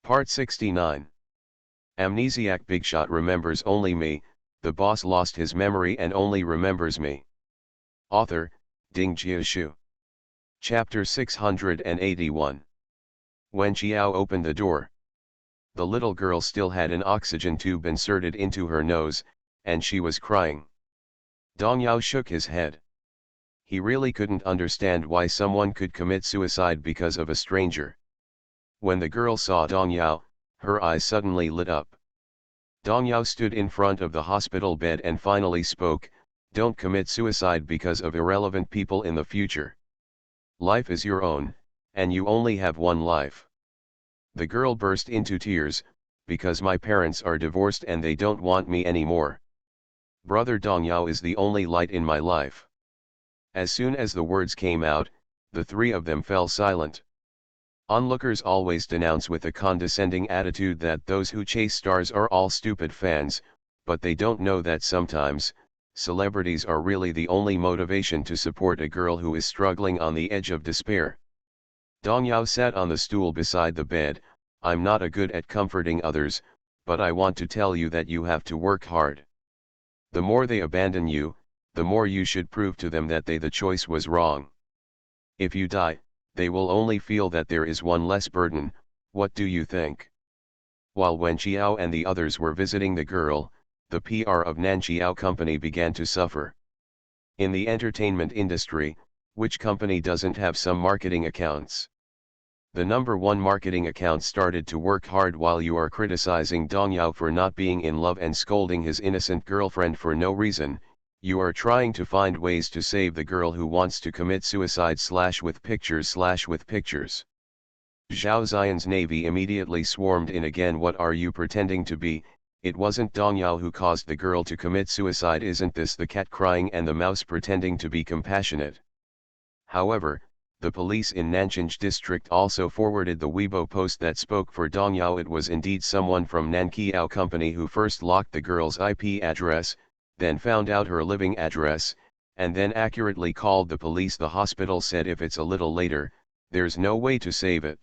Part 69. Amnesiac Bigshot remembers only me, the boss lost his memory and only remembers me. Author, Ding Jiashu. Chapter 681. When Xiao opened the door, the little girl still had an oxygen tube inserted into her nose, and she was crying. Dong Yao shook his head. He really couldn't understand why someone could commit suicide because of a stranger. When the girl saw Dong Yao, her eyes suddenly lit up. Dong Yao stood in front of the hospital bed and finally spoke, "Don't commit suicide because of irrelevant people in the future. Life is your own, and you only have one life." The girl burst into tears, "Because my parents are divorced and they don't want me anymore. Brother Dong Yao is the only light in my life." As soon as the words came out, the three of them fell silent. Onlookers always denounce with a condescending attitude that those who chase stars are all stupid fans, but they don't know that sometimes, celebrities are really the only motivation to support a girl who is struggling on the edge of despair. Dong Yao sat on the stool beside the bed. "I'm not a good at comforting others, but I want to tell you that you have to work hard. The more they abandon you, the more you should prove to them that the choice was wrong. If you die, they will only feel that there is one less burden. What do you think?" While Wen Xiao and the others were visiting the girl, the PR of Nan Xiao company began to suffer. In the entertainment industry, which company doesn't have some marketing accounts? The number one marketing account started to work hard while you are criticizing Dong Yao for not being in love and scolding his innocent girlfriend for no reason. You are trying to find ways to save the girl who wants to commit suicide with pictures. Zhao Xian's navy immediately swarmed in again. "What are you pretending to be? It wasn't Dong Yao who caused the girl to commit suicide. Isn't this the cat crying and the mouse pretending to be compassionate?" However, the police in Nanjing district also forwarded the Weibo post that spoke for Dong Yao. It was indeed someone from Nanqiao company who first locked the girl's IP address, then found out her living address, and then accurately called the police. The hospital said if it's a little later, there's no way to save it.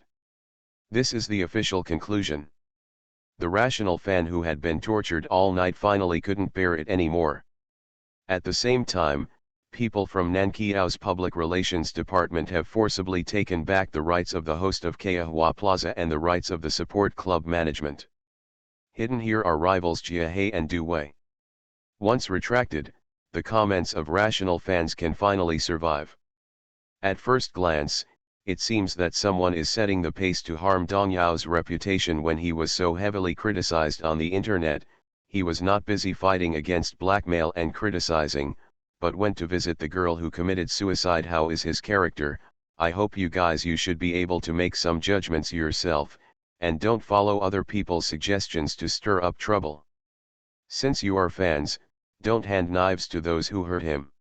This is the official conclusion. The rational fan who had been tortured all night finally couldn't bear it anymore. At the same time, people from Nanqiao's public relations department have forcibly taken back the rights of the host of Keahua Plaza and the rights of the support club management. Hidden here are rivals Jiahei and Du Wei. Once retracted, the comments of rational fans can finally survive. At first glance, it seems that someone is setting the pace to harm Dong Yao's reputation. When he was so heavily criticized on the internet, he was not busy fighting against blackmail and criticizing, but went to visit the girl who committed suicide. How is his character? I hope you should be able to make some judgments yourself, and don't follow other people's suggestions to stir up trouble. Since you are fans, don't hand knives to those who hurt him.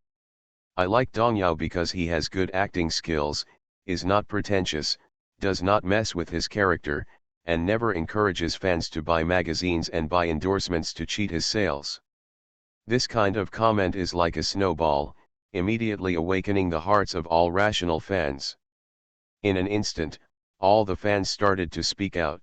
I like Dong Yao because he has good acting skills, is not pretentious, does not mess with his character, and never encourages fans to buy magazines and buy endorsements to cheat his sales. This kind of comment is like a snowball, immediately awakening the hearts of all rational fans. In an instant, all the fans started to speak out.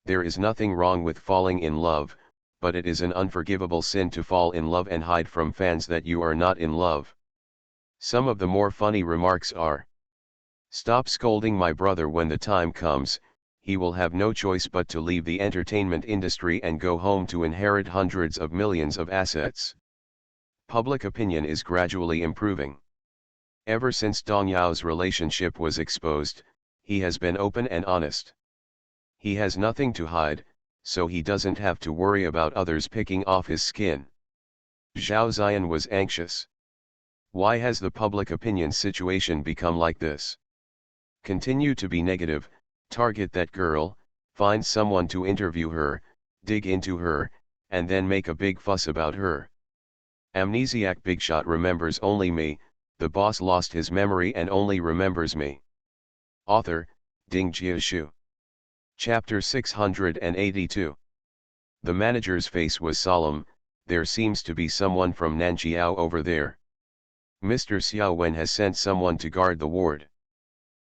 There is nothing wrong with falling in love, but it is an unforgivable sin to fall in love and hide from fans that you are not in love. Some of the more funny remarks are: "Stop scolding my brother. When the time comes, he will have no choice but to leave the entertainment industry and go home to inherit hundreds of millions of assets." Public opinion is gradually improving. Ever since Dong Yao's relationship was exposed, he has been open and honest. He has nothing to hide, so he doesn't have to worry about others picking off his skin. Zhao Xian was anxious. Why has the public opinion situation become like this? Continue to be negative, target that girl, find someone to interview her, dig into her, and then make a big fuss about her. Amnesiac Bigshot remembers only me, the boss lost his memory and only remembers me. Author, Ding Jiashu. Chapter 682. The manager's face was solemn. "There seems to be someone from Nanqiao over there. Mr. Xiao Wen has sent someone to guard the ward.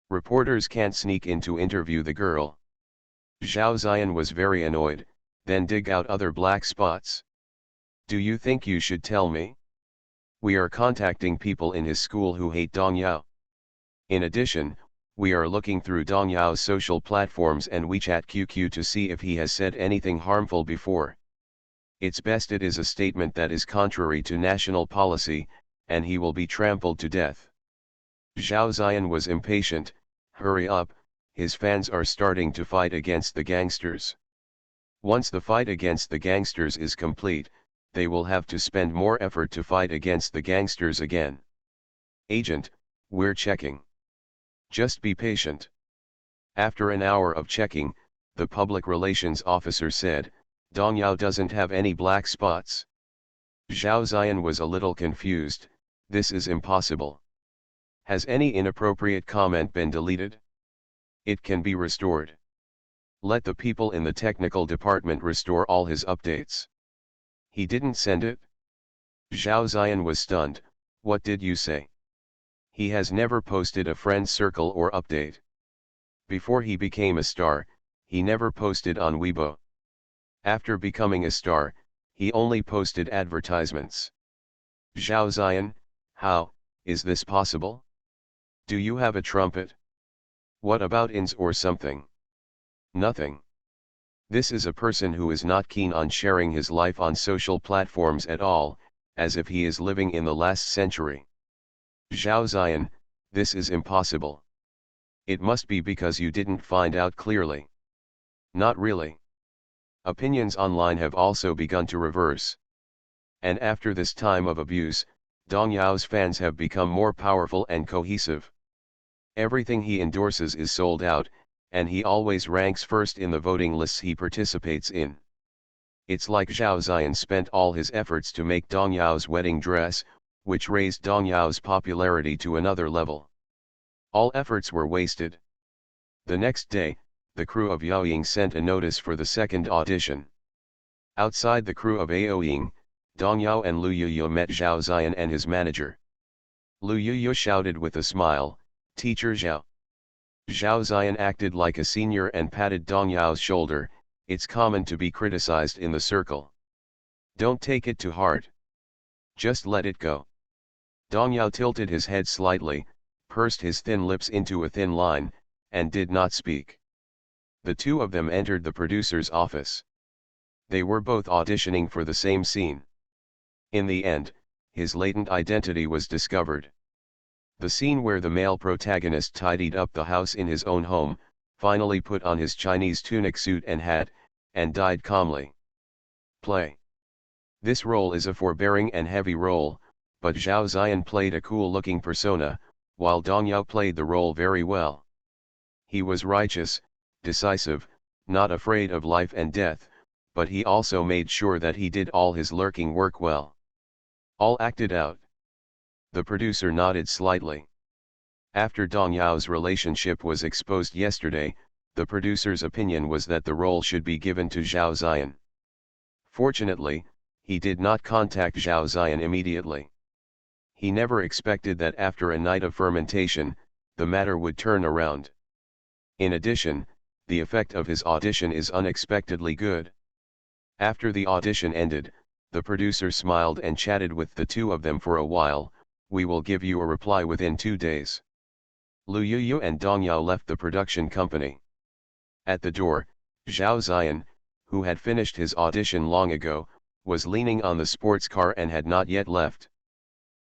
Reporters can't sneak in to interview the girl." Zhao Ziyan was very annoyed, then dig out other black spots. Do you think you should tell me? We are contacting people in his school who hate Dong Yao. In addition, we are looking through Dong Yao's social platforms and WeChat QQ to see if he has said anything harmful before. It's best it is a statement that is contrary to national policy, and he will be trampled to death. Zhao Ziyan was impatient. Hurry up, his fans are starting to fight against the gangsters. Once the fight against the gangsters is complete, they will have to spend more effort to fight against the gangsters again. Agent, we're checking. Just be patient. After an hour of checking, the public relations officer said, Dong Yao doesn't have any black spots. Zhao Ziyan was a little confused. This is impossible. Has any inappropriate comment been deleted? It can be restored. Let the people in the technical department restore all his updates. He didn't send it? Zhao Ziyan was stunned. What did you say? He has never posted a friend circle or update. Before he became a star, he never posted on Weibo. After becoming a star, he only posted advertisements. Zhao Ziyan, how is this possible? Do you have a trumpet? What about ins or something? Nothing. This is a person who is not keen on sharing his life on social platforms at all, as if he is living in the last century. Zhao Ziyan, this is impossible. It must be because you didn't find out clearly. Not really. Opinions online have also begun to reverse. And after this time of abuse, Dong Yao's fans have become more powerful and cohesive. Everything he endorses is sold out, and he always ranks first in the voting lists he participates in. It's like Zhao Ziyan spent all his efforts to make Dong Yao's wedding dress, which raised Dong Yao's popularity to another level. All efforts were wasted. The next day, the crew of Yao Ying sent a notice for the second audition. Outside the crew of Ao Ying, Dong Yao and Lu Yuyu met Zhao Ziyan and his manager. Lu Yuyu shouted with a smile, Teacher Zhao. Zhao Ziyan acted like a senior and patted Dong Yao's shoulder. It's common to be criticized in the circle. Don't take it to heart. Just let it go. Dong Yao tilted his head slightly, pursed his thin lips into a thin line, and did not speak. The two of them entered the producer's office. They were both auditioning for the same scene. In the end, his latent identity was discovered. The scene where the male protagonist tidied up the house in his own home, finally put on his Chinese tunic suit and hat, and died calmly. Play. This role is a forbearing and heavy role, but Zhao Ziyan played a cool-looking persona, while Dong Yao played the role very well. He was righteous, decisive, not afraid of life and death, but he also made sure that he did all his lurking work well. All acted out. The producer nodded slightly. After Dong Yao's relationship was exposed yesterday, the producer's opinion was that the role should be given to Zhao Ziyan. Fortunately, he did not contact Zhao Ziyan immediately. He never expected that after a night of fermentation, the matter would turn around. In addition, the effect of his audition is unexpectedly good. After the audition ended, the producer smiled and chatted with the two of them for a while. We will give you a reply within 2 days. Lu Yuyu and Dong Yao left the production company. At the door, Zhao Ziyan, who had finished his audition long ago, was leaning on the sports car and had not yet left.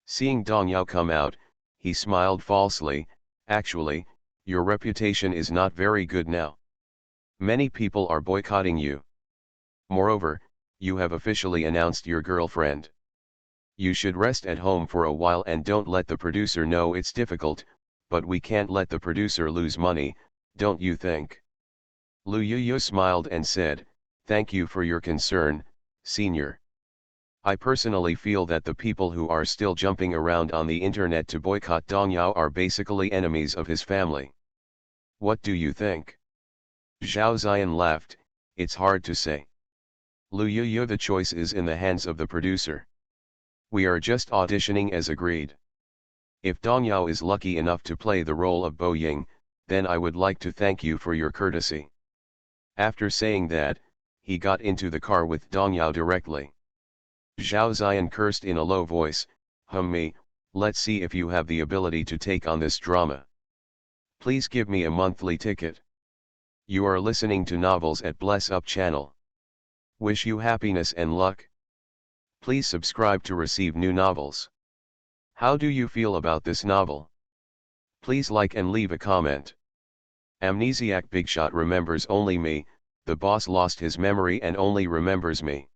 Seeing Dong Yao come out, he smiled falsely. Actually, your reputation is not very good now. Many people are boycotting you. Moreover, you have officially announced your girlfriend. You should rest at home for a while and don't let the producer know it's difficult, but we can't let the producer lose money, don't you think? Lu Yuyu smiled and said, Thank you for your concern, senior. I personally feel that the people who are still jumping around on the internet to boycott Dong Yao are basically enemies of his family. What do you think? Zhao Ziyan laughed. It's hard to say. Lu Yuyu, the choice is in the hands of the producer. We are just auditioning as agreed. If Dong Yao is lucky enough to play the role of Bo Ying, then I would like to thank you for your courtesy. After saying that, he got into the car with Dong Yao directly. Zhao Ziyan cursed in a low voice, Me, let's see if you have the ability to take on this drama. Please give me a monthly ticket. You are listening to novels at Bless Up channel. Wish you happiness and luck. Please subscribe to receive new novels. How do you feel about this novel? Please like and leave a comment. Amnesiac Bigshot remembers only me, the boss lost his memory and only remembers me.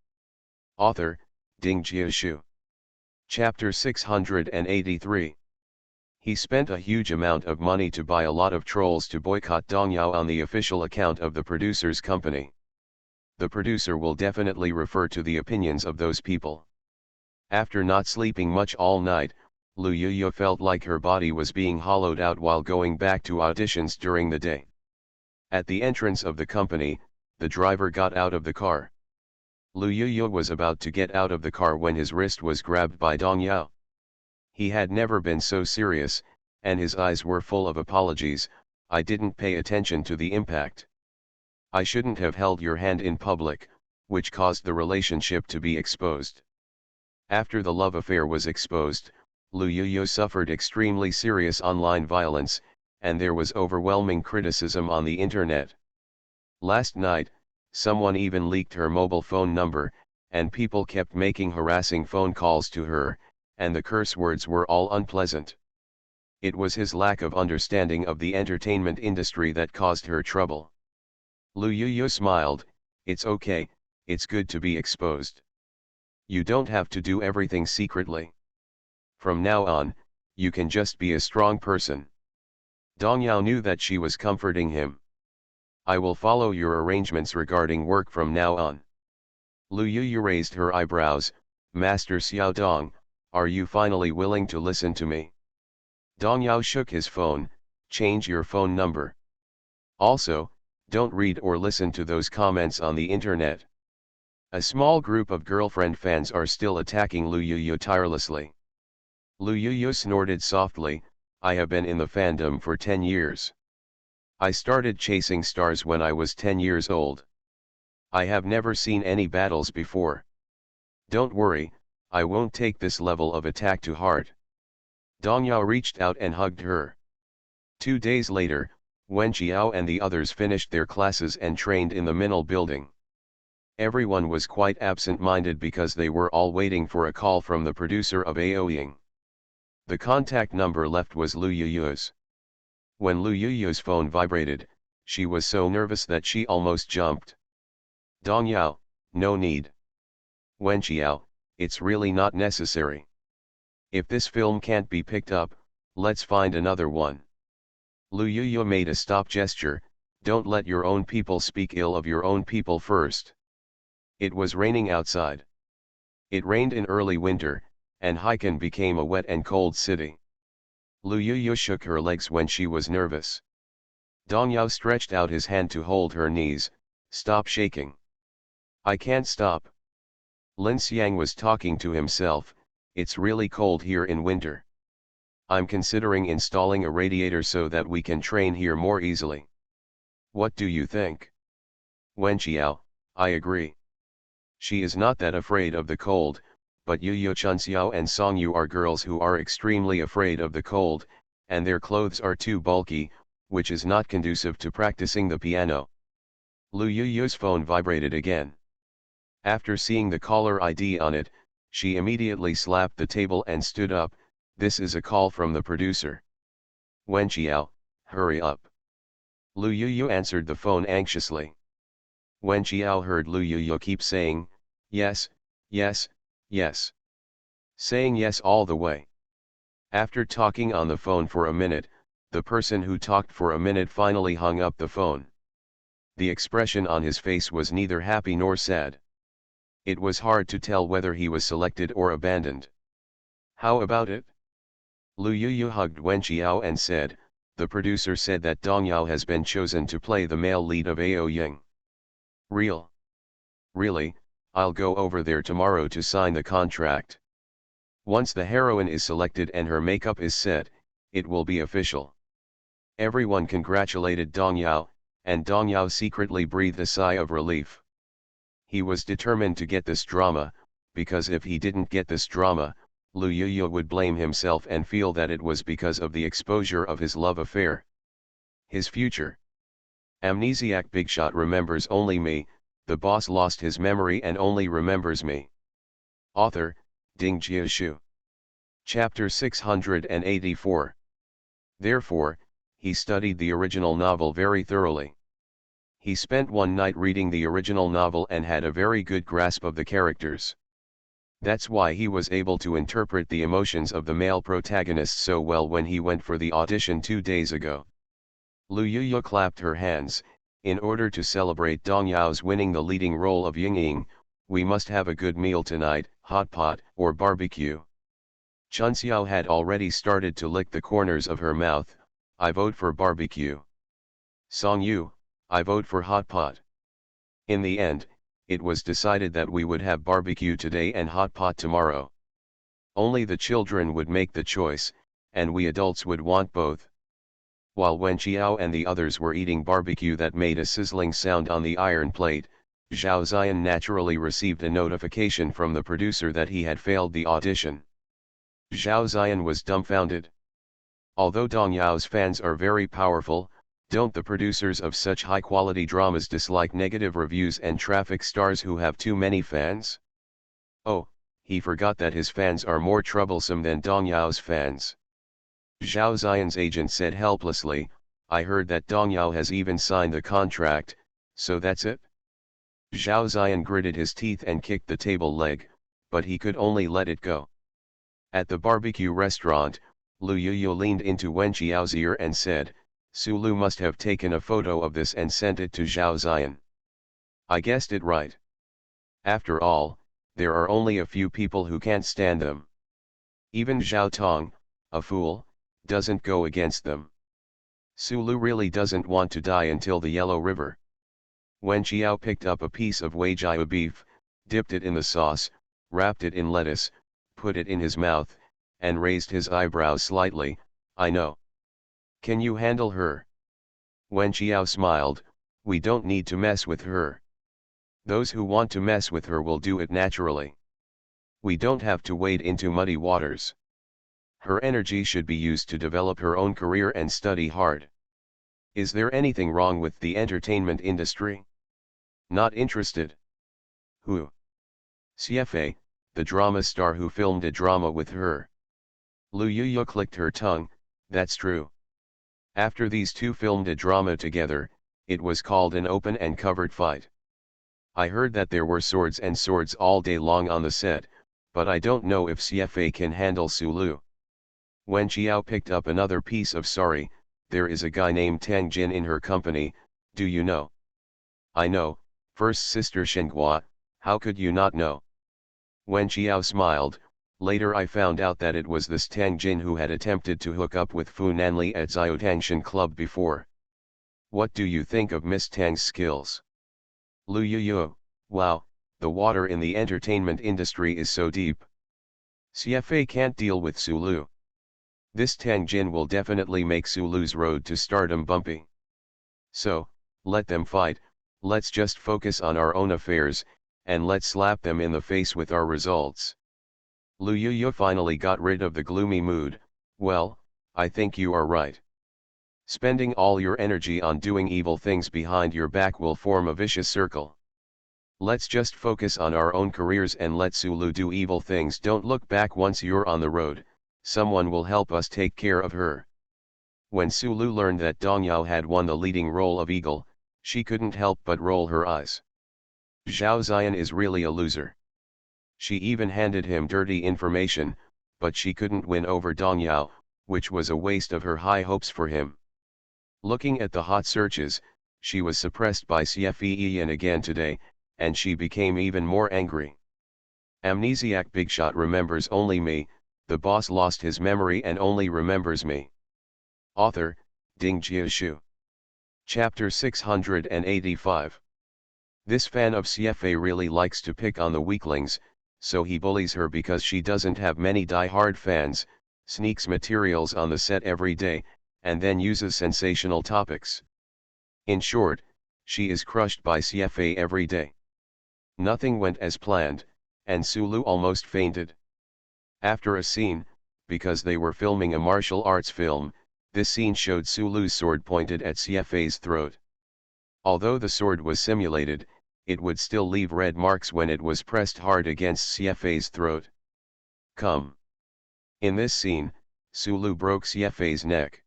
Author, Ding Jiashu. Chapter 683. He spent a huge amount of money to buy a lot of trolls to boycott Dong Yao on the official account of the producer's company. The producer will definitely refer to the opinions of those people. After not sleeping much all night, Lu Yuyu felt like her body was being hollowed out while going back to auditions during the day. At the entrance of the company, the driver got out of the car. Lu Yuyu was about to get out of the car when his wrist was grabbed by Dong Yao. He had never been so serious, and his eyes were full of apologies. I didn't pay attention to the impact. I shouldn't have held your hand in public, which caused the relationship to be exposed. After the love affair was exposed, Lu Yuyu suffered extremely serious online violence, and there was overwhelming criticism on the internet. Last night, someone even leaked her mobile phone number, and people kept making harassing phone calls to her, and the curse words were all unpleasant. It was his lack of understanding of the entertainment industry that caused her trouble. Lu Yuyu smiled, "It's okay, it's good to be exposed. You don't have to do everything secretly. From now on, you can just be a strong person." Dong Yao knew that she was comforting him. "I will follow your arrangements regarding work from now on." Lu Yuyu raised her eyebrows, "Master Xiao Dong, are you finally willing to listen to me?" Dong Yao shook his phone, "Change your phone number. Also, don't read or listen to those comments on the internet." A small group of girlfriend fans are still attacking Lu Yuyu tirelessly. Lu Yuyu snorted softly, "I have been in the fandom for 10 years. I started chasing stars when I was 10 years old. I have never seen any battles before. Don't worry, I won't take this level of attack to heart." Dong Yao reached out and hugged her. 2 days later, Wen Qiao and the others finished their classes and trained in the Minel building. Everyone was quite absent-minded because they were all waiting for a call from the producer of Aoying. The contact number left was Lu Yuyu's. When Lu Yuyu's phone vibrated, she was so nervous that she almost jumped. "Dong Yao, no need. Wen Qiao, it's really not necessary. If this film can't be picked up, let's find another one." Lu Yuyu made a stop gesture, "Don't let your own people speak ill of your own people first." It was raining outside. It rained in early winter, and Haikan became a wet and cold city. Lu Yuyu shook her legs when she was nervous. Dong Yao stretched out his hand to hold her knees, "Stop shaking." "I can't stop." Lin Xiang was talking to himself, "It's really cold here in winter. I'm considering installing a radiator so that we can train here more easily. What do you think?" "Wen Qiao, I agree. She is not that afraid of the cold, but Yu Chunxiao and Song Yu are girls who are extremely afraid of the cold, and their clothes are too bulky, which is not conducive to practicing the piano." Lu Yuyu's phone vibrated again. After seeing the caller ID on it, she immediately slapped the table and stood up, "This is a call from the producer. Wen Qiao, hurry up." Lu Yuyu answered the phone anxiously. Wen Qiao heard Lu Yuyu keep saying, "Yes, yes, yes." Saying yes all the way. After talking on the phone for a minute, the person who talked for a minute finally hung up the phone. The expression on his face was neither happy nor sad. It was hard to tell whether he was selected or abandoned. "How about it?" Lu Yuyu hugged Wen Qiao and said, "The producer said that Dong Yao has been chosen to play the male lead of Aoying." "Real? Really, I'll go over there tomorrow to sign the contract. Once the heroine is selected and her makeup is set, it will be official." Everyone congratulated Dong Yao, and Dong Yao secretly breathed a sigh of relief. He was determined to get this drama, because if he didn't get this drama, Lu Yuyu would blame himself and feel that it was because of the exposure of his love affair. His future. Amnesiac Bigshot remembers only me, the boss lost his memory and only remembers me. Author, Ding Jiashu. Chapter 684. Therefore, he studied the original novel very thoroughly. He spent one night reading the original novel and had a very good grasp of the characters. That's why he was able to interpret the emotions of the male protagonist so well when he went for the audition 2 days ago. Lu Yuyu clapped her hands. In order to celebrate Dong Yao's winning the leading role of Yingying, we must have a good meal tonight, hot pot or barbecue. Chun Xiao had already started to lick the corners of her mouth. I vote for barbecue. Song Yu, I vote for hot pot. In the end, it was decided that we would have barbecue today and hot pot tomorrow. Only the children would make the choice, and we adults would want both. While Wen Qiao and the others were eating barbecue that made a sizzling sound on the iron plate, Zhao Ziyan naturally received a notification from the producer that he had failed the audition. Zhao Ziyan was dumbfounded. Although Dong Yao's fans are very powerful, don't the producers of such high-quality dramas dislike negative reviews and traffic stars who have too many fans? Oh, he forgot that his fans are more troublesome than Dong Yao's fans. Zhao Ziyan's agent said helplessly, I heard that Dong Yao has even signed the contract, so that's it? Zhao Ziyan gritted his teeth and kicked the table leg, but he could only let it go. At the barbecue restaurant, Lu Yuyu leaned into Wen Qiao's ear and said, Sulu must have taken a photo of this and sent it to Zhao Ziyan. I guessed it right. After all, there are only a few people who can't stand them. Even Zhao Tong, a fool, doesn't go against them. Sulu really doesn't want to die until the Yellow River. Wen Qiao picked up a piece of Wagyu beef, dipped it in the sauce, wrapped it in lettuce, put it in his mouth, and raised his eyebrows slightly. I know. Can you handle her? Wen Qiao smiled, we don't need to mess with her. Those who want to mess with her will do it naturally. We don't have to wade into muddy waters. Her energy should be used to develop her own career and study hard. Is there anything wrong with the entertainment industry? Not interested. Who? CFA, the drama star who filmed a drama with her. Lu Yuyu clicked her tongue, that's true. After these two filmed a drama together, it was called an open and covered fight. I heard that there were swords and swords all day long on the set, but I don't know if CFA can handle Sulu. Wen Qiao picked up another piece of sorry, there is a guy named Tang Jin in her company, do you know? I know, first sister Shenghua, how could you not know? Wen Qiao smiled, later I found out that it was this Tang Jin who had attempted to hook up with Fu Nanli at Xiaotangshan Club before. What do you think of Miss Tang's skills? Lu Yuyu, wow, the water in the entertainment industry is so deep. CFA can't deal with Sulu. This Tang Jin will definitely make Sulu's road to stardom bumpy. So, let them fight, let's just focus on our own affairs, and let's slap them in the face with our results. Lu Yuyu finally got rid of the gloomy mood, well, I think you are right. Spending all your energy on doing evil things behind your back will form a vicious circle. Let's just focus on our own careers and let Sulu do evil things. Don't look back once you're on the road. Someone will help us take care of her. When Sulu learned that Dong Yao had won the leading role of Eagle, she couldn't help but roll her eyes. Zhao Ziyan is really a loser. She even handed him dirty information, but she couldn't win over Dong Yao, which was a waste of her high hopes for him. Looking at the hot searches, she was suppressed by CFEEN again today, and she became even more angry. Amnesiac Bigshot remembers only me, the boss lost his memory and only remembers me. Author, Ding Jiashu. Chapter 685. This fan of CFA really likes to pick on the weaklings, so he bullies her because she doesn't have many die-hard fans, sneaks materials on the set every day, and then uses sensational topics. In short, she is crushed by CFA every day. Nothing went as planned, and Sulu almost fainted. After a scene, because they were filming a martial arts film, this scene showed Sulu's sword pointed at CFA's throat. Although the sword was simulated, it would still leave red marks when it was pressed hard against CFA's throat. Come. In this scene, Sulu broke CFA's neck.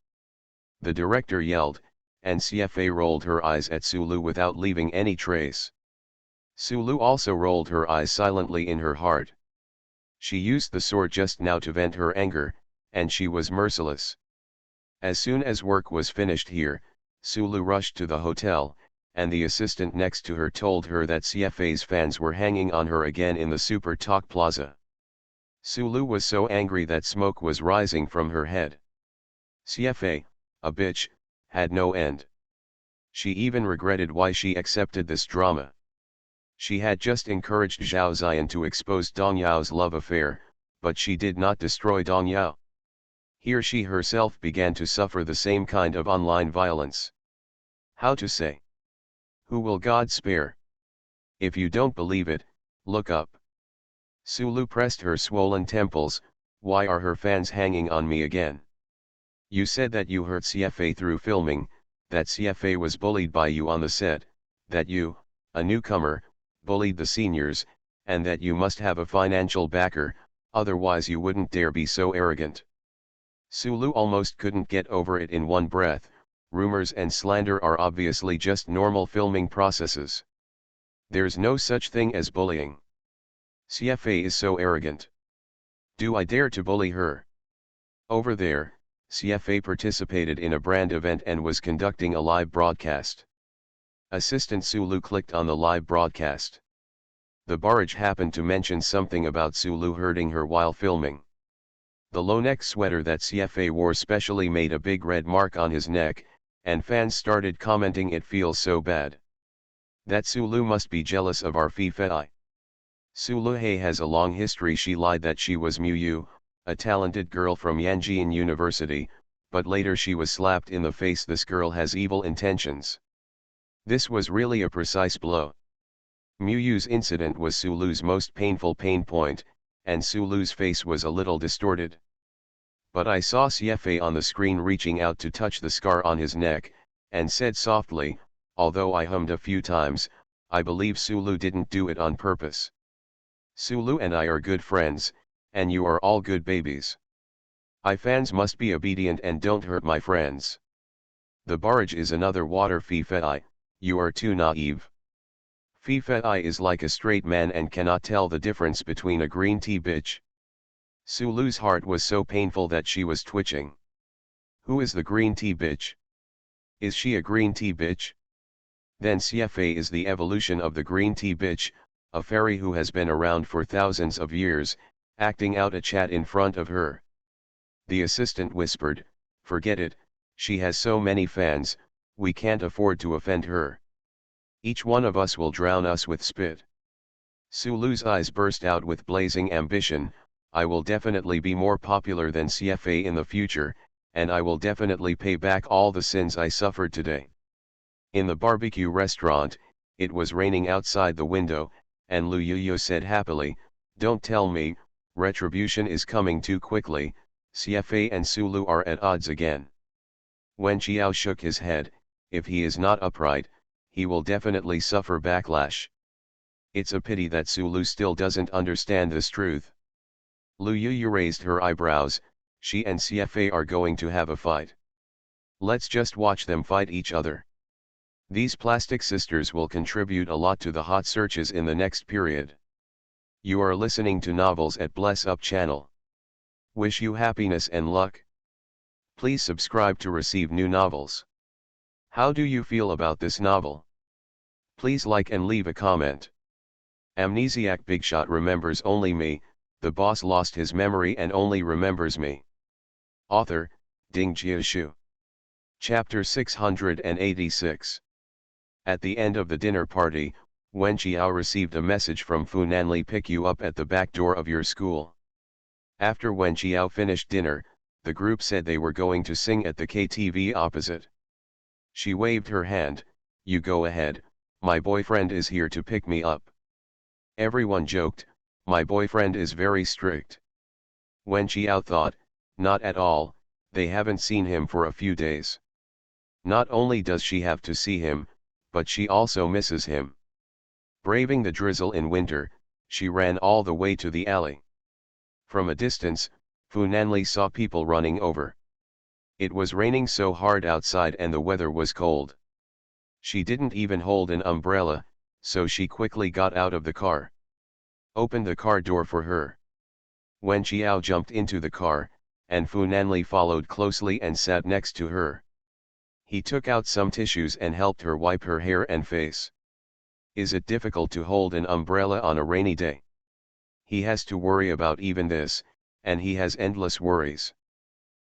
The director yelled, and CFA rolled her eyes at Sulu without leaving any trace. Sulu also rolled her eyes silently in her heart. She used the sword just now to vent her anger, and she was merciless. As soon as work was finished here, Sulu rushed to the hotel, and the assistant next to her told her that CFA's fans were hanging on her again in the Super Talk Plaza. Sulu was so angry that smoke was rising from her head. CFA, a bitch, had no end. She even regretted why she accepted this drama. She had just encouraged Zhao Ziyan to expose Dong Yao's love affair, but she did not destroy Dong Yao. Here she herself began to suffer the same kind of online violence. How to say? Who will God spare? If you don't believe it, look up. Sulu pressed her swollen temples. Why are her fans hanging on me again? You said that you hurt CFA through filming, that CFA was bullied by you on the set, that you, a newcomer, bullied the seniors, and that you must have a financial backer, otherwise you wouldn't dare be so arrogant. Sulu almost couldn't get over it in one breath. Rumors and slander are obviously just normal filming processes. There's no such thing as bullying. CFA is so arrogant. Do I dare to bully her? Over there, CFA participated in a brand event and was conducting a live broadcast. Assistant Sulu clicked on the live broadcast. The barrage happened to mention something about Sulu hurting her while filming. The low-neck sweater that CFA wore specially made a big red mark on his neck, and fans started commenting it feels so bad. That Sulu must be jealous of our FemaleProtagonist. Sulu has a long history. She lied that she was Miyu, a talented girl from Yanjian University, but later she was slapped in the face. This girl has evil intentions. This was really a precise blow. Miyu's incident was Sulu's most painful pain point, and Sulu's face was a little distorted. But I saw CFA on the screen reaching out to touch the scar on his neck, and said softly, although I hummed a few times, I believe Sulu didn't do it on purpose. Sulu and I are good friends, and you are all good babies. Fans must be obedient and don't hurt my friends. The barrage is another water FemaleProtagonist, you are too naive. FemaleProtagonist is like a straight man and cannot tell the difference between a green tea bitch. Sulu's heart was so painful that she was twitching. Who is the green tea bitch? Is she a green tea bitch? Then CFA is the evolution of the green tea bitch, a fairy who has been around for thousands of years, acting out a chat in front of her. The assistant whispered, forget it, she has so many fans, we can't afford to offend her. Each one of us will drown us with spit. Sulu's eyes burst out with blazing ambition. I will definitely be more popular than CFA in the future, and I will definitely pay back all the sins I suffered today. In the barbecue restaurant, it was raining outside the window, and Lu Yuyo said happily, don't tell me, retribution is coming too quickly, CFA and Sulu are at odds again. Wen Qiao shook his head, if he is not upright, he will definitely suffer backlash. It's a pity that Sulu still doesn't understand this truth. Lu Yuyu raised her eyebrows, she and CFA are going to have a fight. Let's just watch them fight each other. These plastic sisters will contribute a lot to the hot searches in the next period. You are listening to Novels at Bless Up channel. Wish you happiness and luck. Please subscribe to receive new novels. How do you feel about this novel? Please like and leave a comment. Amnesiac Bigshot remembers only me, the boss lost his memory and only remembers me. Author, Ding Jiashu. Chapter 686. At the end of the dinner party, Wen Qiao received a message from Fu Nanli, pick you up at the back door of your school. After Wen Qiao finished dinner, the group said they were going to sing at the KTV opposite. She waved her hand, you go ahead, my boyfriend is here to pick me up. Everyone joked, my boyfriend is very strict. Wen Qiao thought, not at all, they haven't seen him for a few days. Not only does she have to see him, but she also misses him. Braving the drizzle in winter, she ran all the way to the alley. From a distance, Fu Nanli saw people running over. It was raining so hard outside and the weather was cold. She didn't even hold an umbrella, so she quickly got out of the car. Opened the car door for her. Wen Qiao jumped into the car, and Fu Nanli followed closely and sat next to her. He took out some tissues and helped her wipe her hair and face. Is it difficult to hold an umbrella on a rainy day? He has to worry about even this, and he has endless worries.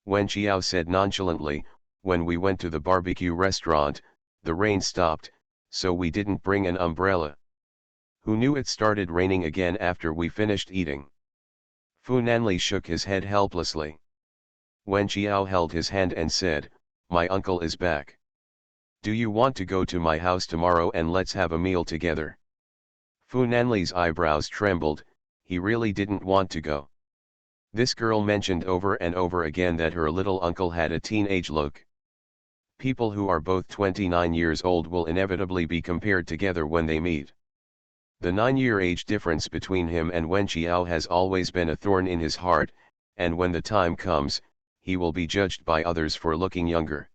Wen Qiao said nonchalantly, when we went to the barbecue restaurant, the rain stopped, so we didn't bring an umbrella. Who knew it started raining again after we finished eating? Fu Nanli shook his head helplessly. Wen Qiao held his hand and said, my uncle is back. Do you want to go to my house tomorrow and let's have a meal together? Fu Nanli's eyebrows trembled, he really didn't want to go. This girl mentioned over and over again that her little uncle had a teenage look. People who are both 29 years old will inevitably be compared together when they meet. The 9-year age difference between him and Wen Qiao has always been a thorn in his heart, and when the time comes, he will be judged by others for looking younger.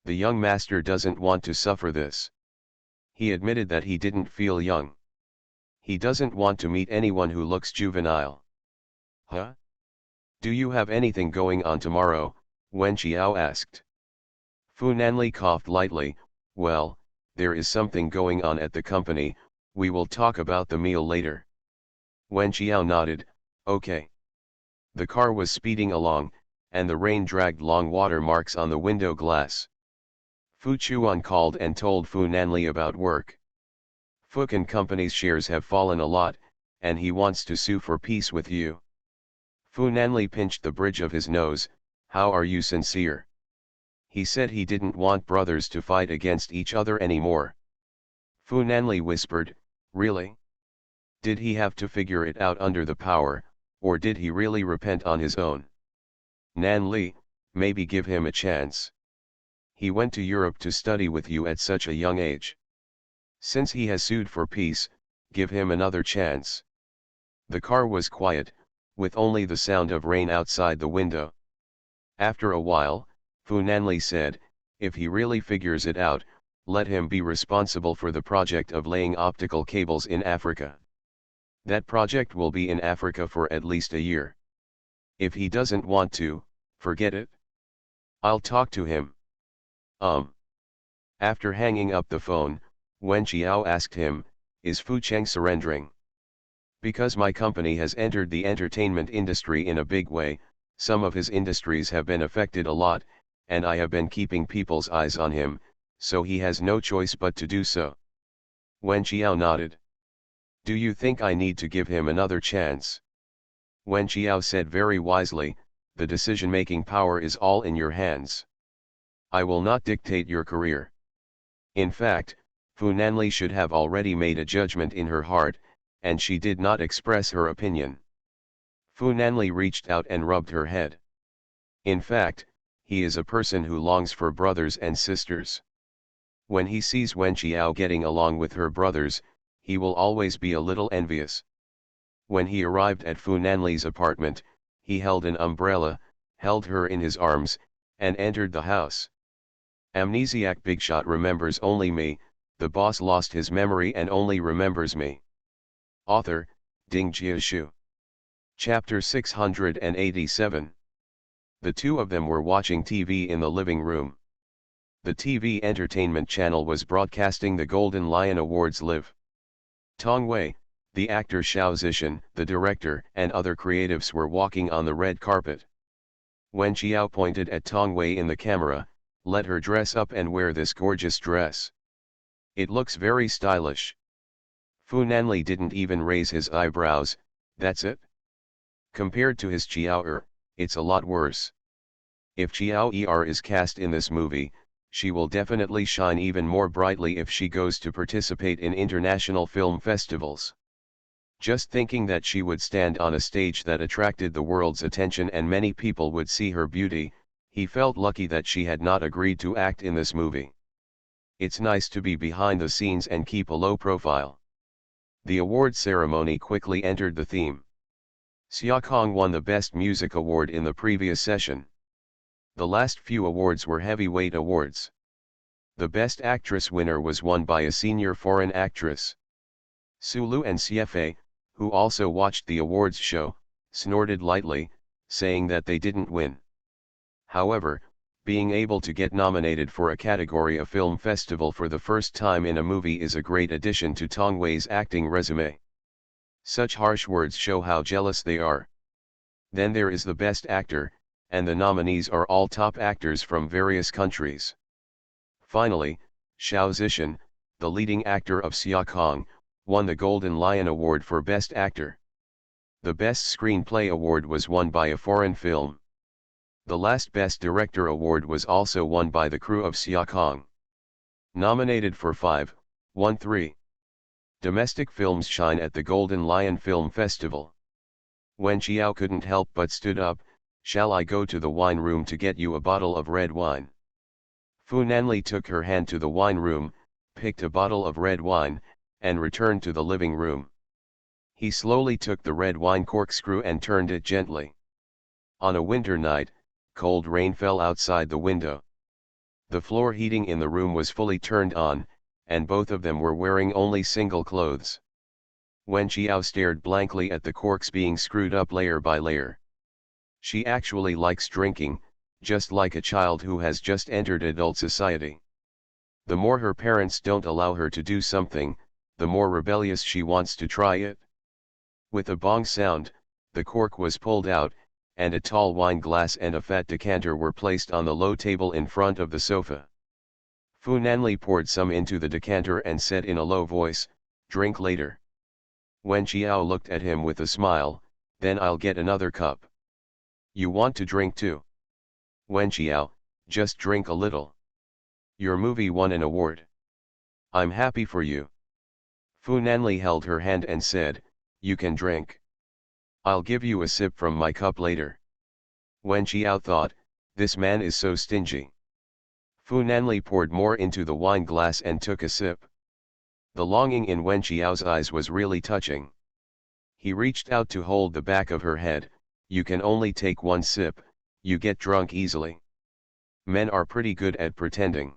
The young master doesn't want to suffer this. He admitted that he didn't feel young. He doesn't want to meet anyone who looks juvenile. Huh? Do you have anything going on tomorrow? Wen Qiao asked. Fu Nanli coughed lightly, well, there is something going on at the company, we will talk about the meal later. Wen Qiao nodded, okay. The car was speeding along, and the rain dragged long water marks on the window glass. Fu Chuan called and told Fu Nanli about work. Fu and Company's shares have fallen a lot, and he wants to sue for peace with you. Fu Nanli pinched the bridge of his nose, how are you sincere? He said he didn't want brothers to fight against each other anymore. Fu Nanli whispered, really? Did he have to figure it out under the power, or did he really repent on his own? Nanli, maybe give him a chance. He went to Europe to study with you at such a young age. Since he has sued for peace, give him another chance. The car was quiet, with only the sound of rain outside the window. After a while, Fu Nanli said, if he really figures it out, let him be responsible for the project of laying optical cables in Africa. That project will be in Africa for at least a year. If he doesn't want to, forget it. I'll talk to him. After hanging up the phone, Wen Qiao asked him, is Fu Cheng surrendering? Because my company has entered the entertainment industry in a big way, some of his industries have been affected a lot, and I have been keeping people's eyes on him, so he has no choice but to do so. Wen Qiao nodded. Do you think I need to give him another chance? Wen Qiao said very wisely, the decision-making power is all in your hands. I will not dictate your career. In fact, Fu Nanli should have already made a judgment in her heart, and she did not express her opinion. Fu Nanli reached out and rubbed her head. In fact, he is a person who longs for brothers and sisters. When he sees Wen Qiao getting along with her brothers, he will always be a little envious. When he arrived at Fu Nanli's apartment, he held an umbrella, held her in his arms, and entered the house. Amnesiac Bigshot remembers only me, the boss lost his memory and only remembers me. Author, Ding Jiashu. Chapter 687. The two of them were watching TV in the living room. The TV entertainment channel was broadcasting the Golden Lion Awards live. Tong Wei, the actor Xiao Zishan, the director, and other creatives were walking on the red carpet. Wen Qiao pointed at Tong Wei in the camera, let her dress up and wear this gorgeous dress. It looks very stylish. Fu Nanli didn't even raise his eyebrows, that's it? Compared to his Qiao, it's a lot worse. If Qiao is cast in this movie, she will definitely shine even more brightly if she goes to participate in international film festivals. Just thinking that she would stand on a stage that attracted the world's attention and many people would see her beauty, he felt lucky that she had not agreed to act in this movie. It's nice to be behind the scenes and keep a low profile. The award ceremony quickly entered the theme. Xia Kong won the Best Music Award in the previous session. The last few awards were heavyweight awards. The Best Actress winner was won by a senior foreign actress. Sulu and Sci-fi, who also watched the awards show, snorted lightly, saying that they didn't win. However, being able to get nominated for a category of film festival for the first time in a movie is a great addition to Tong Wei's acting resume. Such harsh words show how jealous they are. Then there is the Best Actor, and the nominees are all top actors from various countries. Finally, Xiao Zishan, the leading actor of Xia Kong, won the Golden Lion Award for Best Actor. The Best Screenplay Award was won by a foreign film. The last Best Director Award was also won by the crew of Xia Kong. Nominated for 5, won 3. Domestic films shine at the Golden Lion Film Festival. Wen Qiao couldn't help but stood up. "Shall I go to the wine room to get you a bottle of red wine?" Fu Nanli took her hand to the wine room, picked a bottle of red wine, and returned to the living room. He slowly took the red wine corkscrew and turned it gently. On a winter night, cold rain fell outside the window. The floor heating in the room was fully turned on, and both of them were wearing only single clothes. Wen Qiao stared blankly at the corks being screwed up layer by layer. She actually likes drinking, just like a child who has just entered adult society. The more her parents don't allow her to do something, the more rebellious she wants to try it. With a bong sound, the cork was pulled out, and a tall wine glass and a fat decanter were placed on the low table in front of the sofa. Fu Nanli poured some into the decanter and said in a low voice, "Drink later." Wen Qiao looked at him with a smile, "Then I'll get another cup." "You want to drink too?" "Wen Qiao, just drink a little. Your movie won an award. I'm happy for you." Fu Nanli held her hand and said, "You can drink. I'll give you a sip from my cup later." Wen Qiao thought, this man is so stingy. Fu Nanli poured more into the wine glass and took a sip. The longing in Wen Qiao's eyes was really touching. He reached out to hold the back of her head. "You can only take one sip, you get drunk easily. Men are pretty good at pretending.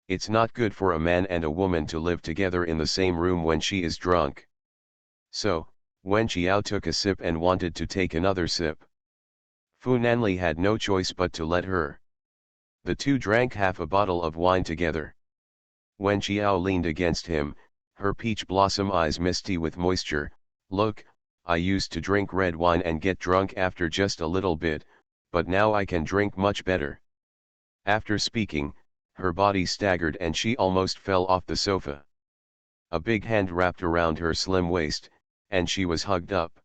It's not good for a man and a woman to live together in the same room when she is drunk." So, Wen Qiao took a sip and wanted to take another sip. Fu Nanli had no choice but to let her. The two drank half a bottle of wine together. Wen Qiao leaned against him, her peach blossom eyes misty with moisture. "Look, I used to drink red wine and get drunk after just a little bit, but now I can drink much better." After speaking, her body staggered and she almost fell off the sofa. A big hand wrapped around her slim waist, and she was hugged up.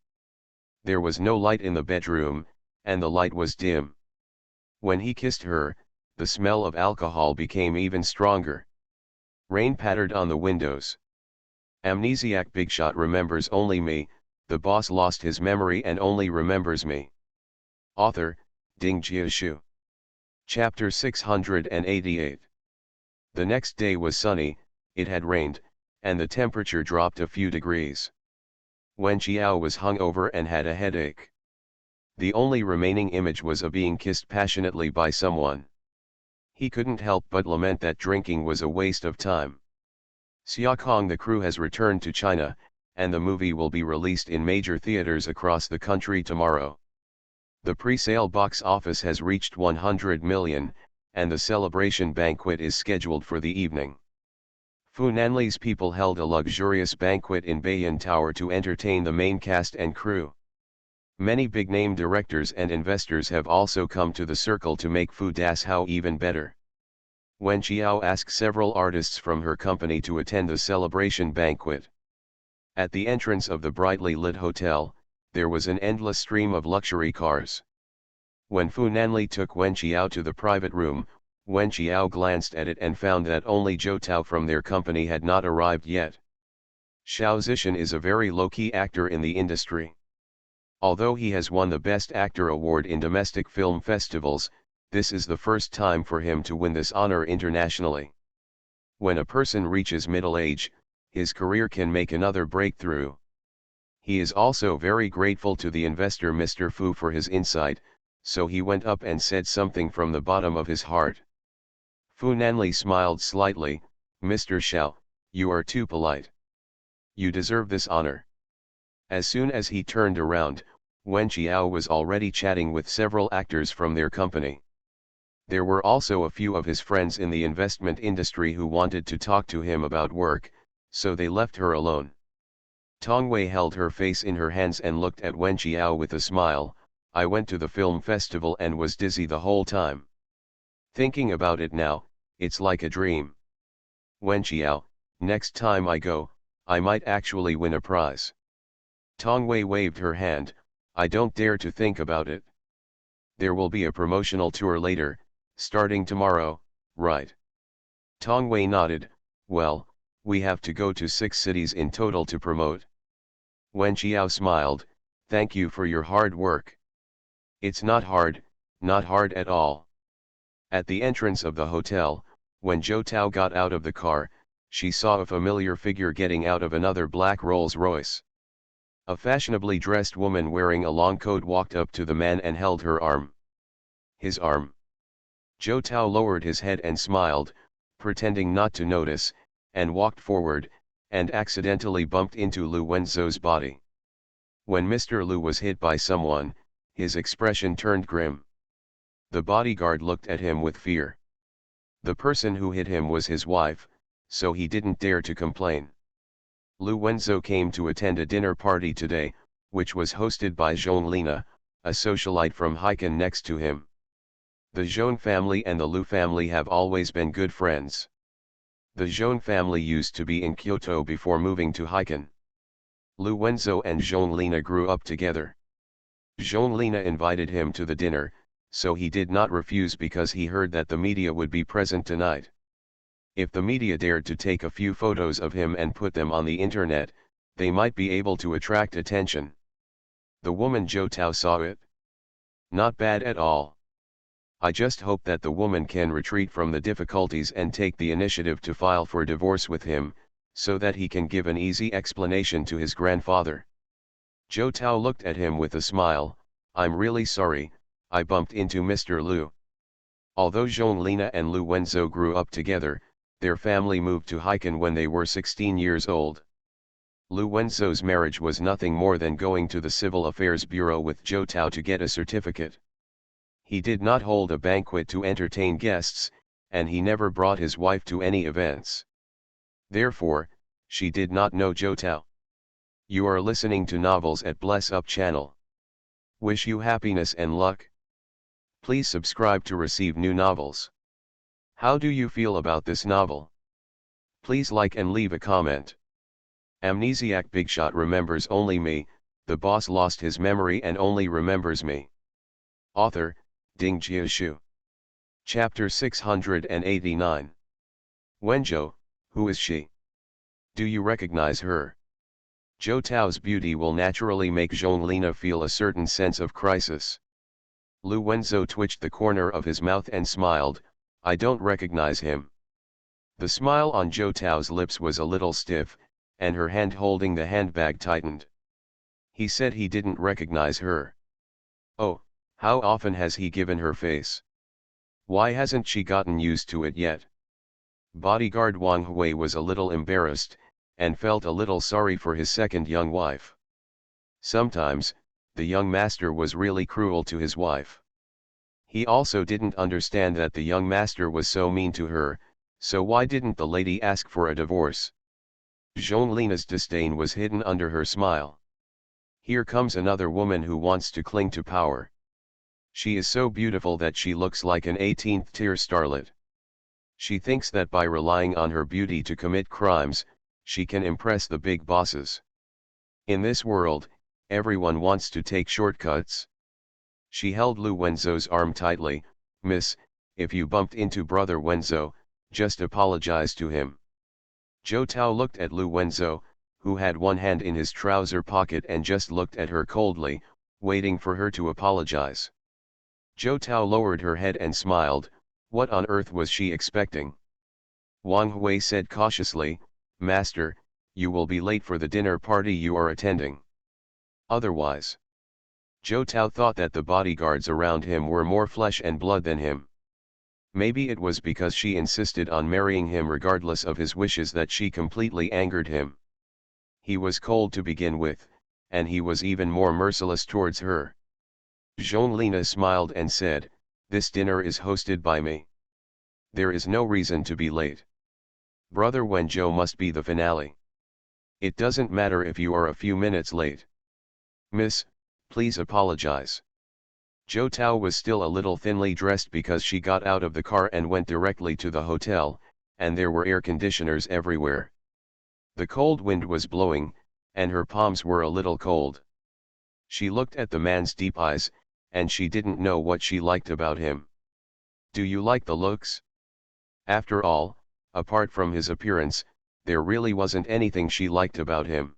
There was no light in the bedroom, and the light was dim. When he kissed her, the smell of alcohol became even stronger. Rain pattered on the windows. Amnesiac Bigshot remembers only me. The boss lost his memory and only remembers me. Author, Ding Jiashu. Chapter 688. The next day was sunny, it had rained, and the temperature dropped a few degrees. Wen Qiao was hungover and had a headache. The only remaining image was of being kissed passionately by someone. He couldn't help but lament that drinking was a waste of time. Xia Kong the crew has returned to China, and the movie will be released in major theaters across the country tomorrow. The pre-sale box office has reached 100 million, and the celebration banquet is scheduled for the evening. Fu Nanli's people held a luxurious banquet in Beiyan Tower to entertain the main cast and crew. Many big-name directors and investors have also come to the circle to make Fu Das Hao even better. Wen Qiao asked several artists from her company to attend the celebration banquet. At the entrance of the brightly lit hotel, there was an endless stream of luxury cars. When Fu Nanli took Wen Qiao to the private room, Wen Qiao glanced at it and found that only Zhou Tao from their company had not arrived yet. Xiao Zishan is a very low-key actor in the industry. Although he has won the Best Actor award in domestic film festivals, this is the first time for him to win this honor internationally. When a person reaches middle age, his career can make another breakthrough. He is also very grateful to the investor Mr. Fu for his insight, so he went up and said something from the bottom of his heart. Fu Nanli smiled slightly. Mr. Xiao, you are too polite. You deserve this honor. As soon as he turned around, Wen Qiao was already chatting with several actors from their company. There were also a few of his friends in the investment industry who wanted to talk to him about work, so they left her alone. Tong Wei held her face in her hands and looked at Wen Qiao with a smile. I went to the film festival and was dizzy the whole time. Thinking about it now, it's like a dream. Wen Qiao, next time I go, I might actually win a prize. Tong Wei waved her hand. I don't dare to think about it. There will be a promotional tour later, starting tomorrow, right? Tong Wei nodded. Well, we have to go to 6 cities in total to promote. Wen Qiao smiled. Thank you for your hard work. It's not hard at all. At the entrance of the hotel, when Zhou Tao got out of the car, she saw a familiar figure getting out of another black Rolls-Royce. A fashionably dressed woman wearing a long coat walked up to the man and held her arm. His arm. Zhou Tao lowered his head and smiled, pretending not to notice, and walked forward, and accidentally bumped into Lu Wenzhou's body. When Mr. Lu was hit by someone, his expression turned grim. The bodyguard looked at him with fear. The person who hit him was his wife, so he didn't dare to complain. Lu Wenzhou came to attend a dinner party today, which was hosted by Zhong Lina, a socialite from Haikan next to him. The Zhong family and the Lu family have always been good friends. The Zhong family used to be in Kyoto before moving to Haikan. Lu Wenzhou and Zhong Lina grew up together. Zhong Lina invited him to the dinner, so he did not refuse because he heard that the media would be present tonight. If the media dared to take a few photos of him and put them on the internet, they might be able to attract attention. The woman Zhou Tao saw it. Not bad at all. I just hope that the woman can retreat from the difficulties and take the initiative to file for divorce with him, so that he can give an easy explanation to his grandfather. Zhou Tao looked at him with a smile. I'm really sorry, I bumped into Mr. Lu. Although Zhong Lina and Lu Wenzhou grew up together, their family moved to Haikan when they were 16 years old. Lu Wenzhou's marriage was nothing more than going to the Civil Affairs Bureau with Zhou Tao to get a certificate. He did not hold a banquet to entertain guests, and he never brought his wife to any events. Therefore, she did not know Zhou Tao. You are listening to Novels at Bless Up channel. Wish you happiness and luck. Please subscribe to receive new novels. How do you feel about this novel? Please like and leave a comment. Amnesiac Bigshot remembers only me, the boss lost his memory and only remembers me. Author, Ding Jiashu. Chapter 689. Wenzhou, who is she? Do you recognize her? Zhou Tao's beauty will naturally make Zhong Lina feel a certain sense of crisis. Lu Wenzhou twitched the corner of his mouth and smiled. I don't recognize him. The smile on Zhou Tao's lips was a little stiff, and her hand holding the handbag tightened. He said he didn't recognize her. Oh, how often has he given her face? Why hasn't she gotten used to it yet? Bodyguard Wang Hui was a little embarrassed, and felt a little sorry for his second young wife. Sometimes, the young master was really cruel to his wife. He also didn't understand that the young master was so mean to her, so why didn't the lady ask for a divorce? Zhong Lina's disdain was hidden under her smile. Here comes another woman who wants to cling to power. She is so beautiful that she looks like an 18th-tier starlet. She thinks that by relying on her beauty to commit crimes, she can impress the big bosses. In this world, everyone wants to take shortcuts. She held Lu Wenzhou's arm tightly. Miss, if you bumped into Brother Wenzo, just apologize to him. Zhou Tao looked at Lu Wenzo, who had one hand in his trouser pocket and just looked at her coldly, waiting for her to apologize. Zhou Tao lowered her head and smiled. What on earth was she expecting? Wang Hui said cautiously, Master, you will be late for the dinner party you are attending. Otherwise. Zhou Tao thought that the bodyguards around him were more flesh and blood than him. Maybe it was because she insisted on marrying him regardless of his wishes that she completely angered him. He was cold to begin with, and he was even more merciless towards her. Zhonglina smiled and said, this dinner is hosted by me. There is no reason to be late. Brother Wenzhou must be the finale. It doesn't matter if you are a few minutes late. Miss, please apologize. Zhou Tao was still a little thinly dressed because she got out of the car and went directly to the hotel, and there were air conditioners everywhere. The cold wind was blowing, and her palms were a little cold. She looked at the man's deep eyes, and she didn't know what she liked about him. Do you like the looks? After all, apart from his appearance, there really wasn't anything she liked about him.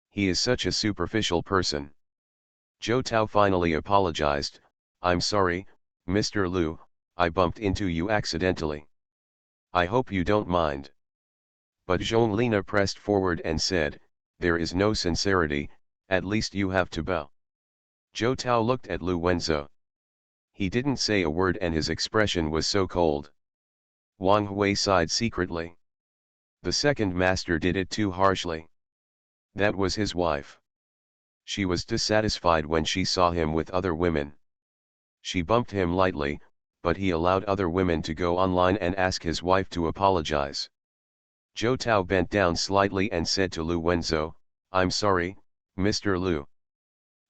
He is such a superficial person. Zhou Tao finally apologized, I'm sorry, Mr. Lu, I bumped into you accidentally. I hope you don't mind. But Zhonglina pressed forward and said, there is no sincerity, at least you have to bow. Zhou Tao looked at Lu Wenzo. He didn't say a word and his expression was so cold. Wang Hui sighed secretly. The second master did it too harshly. That was his wife. She was dissatisfied when she saw him with other women. She bumped him lightly, but he allowed other women to go online and ask his wife to apologize. Zhou Tao bent down slightly and said to Lu Wenzo, I'm sorry, Mr. Lu.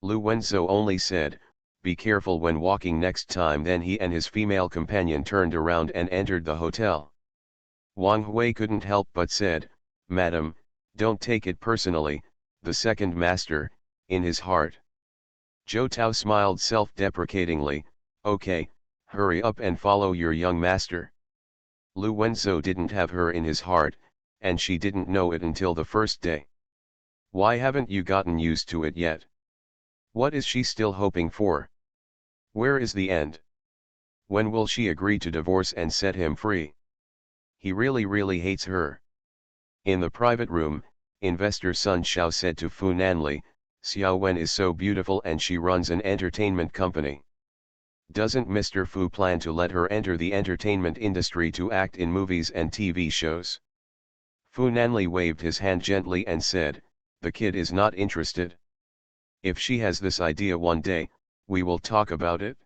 Lu Wenzo only said, be careful when walking next time. Then he and his female companion turned around and entered the hotel. Wang Hui couldn't help but said, Madam, don't take it personally, the second master, in his heart. Zhou Tao smiled self-deprecatingly, okay, hurry up and follow your young master. Lu Wenzo didn't have her in his heart, and she didn't know it until the first day. Why haven't you gotten used to it yet? What is she still hoping for? Where is the end? When will she agree to divorce and set him free? He really hates her. In the private room, investor Sun Xiao said to Fu Nanli, Xiao Wen is so beautiful and she runs an entertainment company. Doesn't Mr. Fu plan to let her enter the entertainment industry to act in movies and TV shows? Fu Nanli waved his hand gently and said, the kid is not interested. If she has this idea one day, we will talk about it.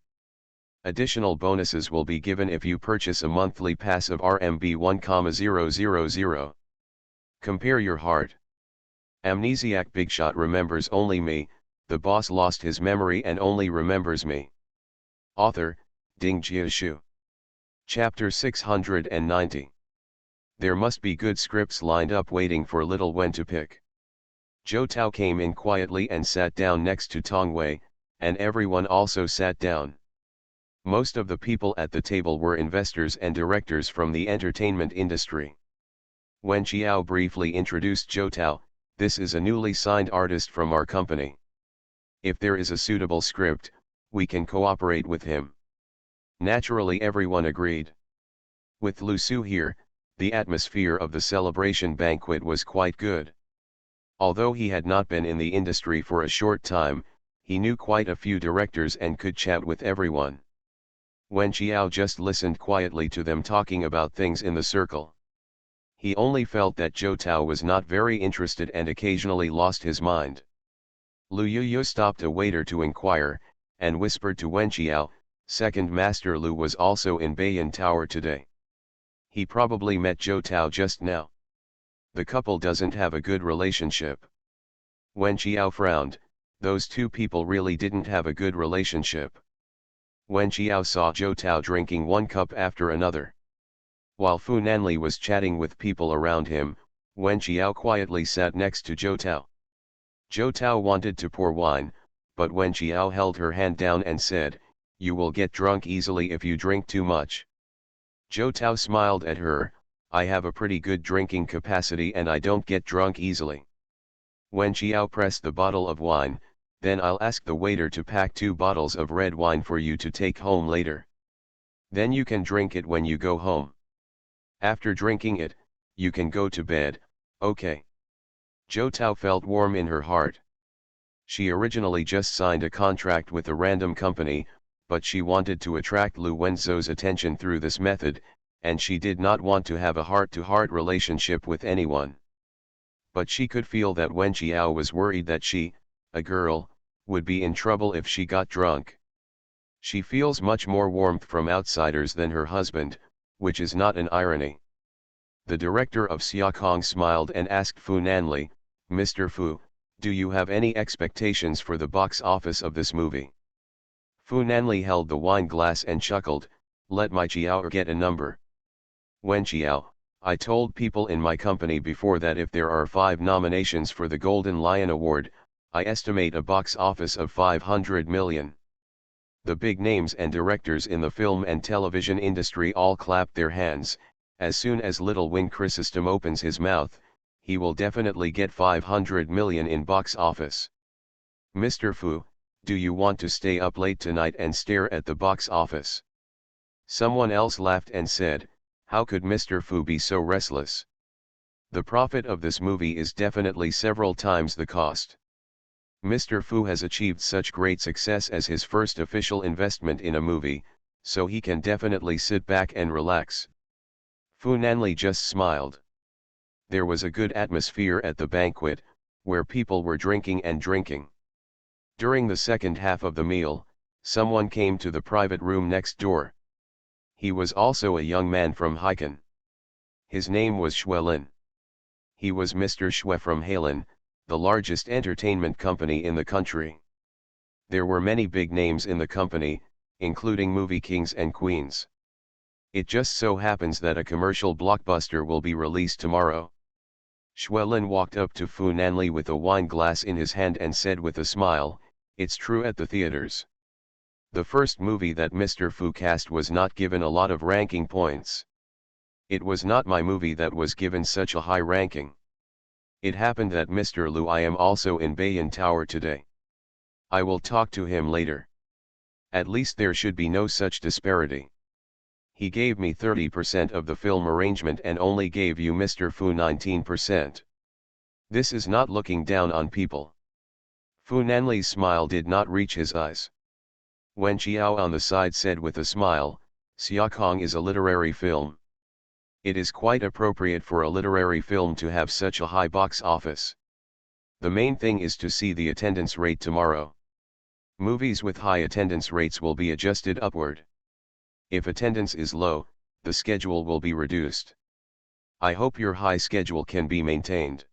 Additional bonuses will be given if you purchase a monthly pass of RMB 1,000. Compare your heart. Amnesiac Bigshot remembers only me, the boss lost his memory and only remembers me. Author, Ding Jiashu. Chapter 690. There must be good scripts lined up waiting for little Wen to pick. Zhou Tao came in quietly and sat down next to Tong Wei, and everyone also sat down. Most of the people at the table were investors and directors from the entertainment industry. Wen Qiao briefly introduced Zhou Tao, this is a newly signed artist from our company. If there is a suitable script, we can cooperate with him. Naturally everyone agreed. With Lu Su here, the atmosphere of the celebration banquet was quite good. Although he had not been in the industry for a short time, he knew quite a few directors and could chat with everyone. Wen Qiao just listened quietly to them talking about things in the circle. He only felt that Zhou Tao was not very interested and occasionally lost his mind. Lu Yuyu stopped a waiter to inquire, and whispered to Wen Qiao, second master Lu was also in Beiyan Tower today. He probably met Zhou Tao just now. The couple doesn't have a good relationship. Wen Qiao frowned, those two people really didn't have a good relationship. Wen Qiao saw Zhou Tao drinking one cup after another. While Fu Nanli was chatting with people around him, Wen Qiao quietly sat next to Zhou Tao. Zhou Tao wanted to pour wine, but Wen Qiao held her hand down and said, you will get drunk easily if you drink too much. Zhou Tao smiled at her, I have a pretty good drinking capacity and I don't get drunk easily. Wen Qiao pressed the bottle of wine, then I'll ask the waiter to pack 2 bottles of red wine for you to take home later. Then you can drink it when you go home. After drinking it, you can go to bed, okay? Zhou Tao felt warm in her heart. She originally just signed a contract with a random company, but she wanted to attract Lu Wenzhou's attention through this method, and she did not want to have a heart-to-heart relationship with anyone. But she could feel that Wen Qiao was worried that she, a girl, would be in trouble if she got drunk. She feels much more warmth from outsiders than her husband, which is not an irony. The director of Xiaokong smiled and asked Fu Nanli, Mr. Fu, do you have any expectations for the box office of this movie? Fu Nanli held the wine glass and chuckled, let my Qiao get a number. Wen Qiao, I told people in my company before that if there are 5 nominations for the Golden Lion Award, I estimate a box office of 500 million. The big names and directors in the film and television industry all clapped their hands. As soon as Little Wing Chrysostom opens his mouth, he will definitely get 500 million in box office. Mr. Fu, do you want to stay up late tonight and stare at the box office? Someone else laughed and said, how could Mr. Fu be so restless? The profit of this movie is definitely several times the cost. Mr. Fu has achieved such great success as his first official investment in a movie, so he can definitely sit back and relax. Fu Nanli just smiled. There was a good atmosphere at the banquet, where people were drinking and drinking. During the second half of the meal, someone came to the private room next door. He was also a young man from Haikan. His name was Xuelin. He was Mr. Xue from Hailan, the largest entertainment company in the country. There were many big names in the company, including movie kings and queens. It just so happens that a commercial blockbuster will be released tomorrow. Xuelin walked up to Fu Nanli with a wine glass in his hand and said with a smile, it's true at the theaters. The first movie that Mr. Fu cast was not given a lot of ranking points. It was not my movie that was given such a high ranking. It happened that Mr. Lu I am also in Bayan Tower today. I will talk to him later. At least there should be no such disparity. He gave me 30% of the film arrangement and only gave you Mr. Fu 19%. This is not looking down on people. Fu Nanli's smile did not reach his eyes. Wen Qiao on the side said with a smile, Xiaokong is a literary film. It is quite appropriate for a literary film to have such a high box office. The main thing is to see the attendance rate tomorrow. Movies with high attendance rates will be adjusted upward. If attendance is low, the schedule will be reduced. I hope your high schedule can be maintained.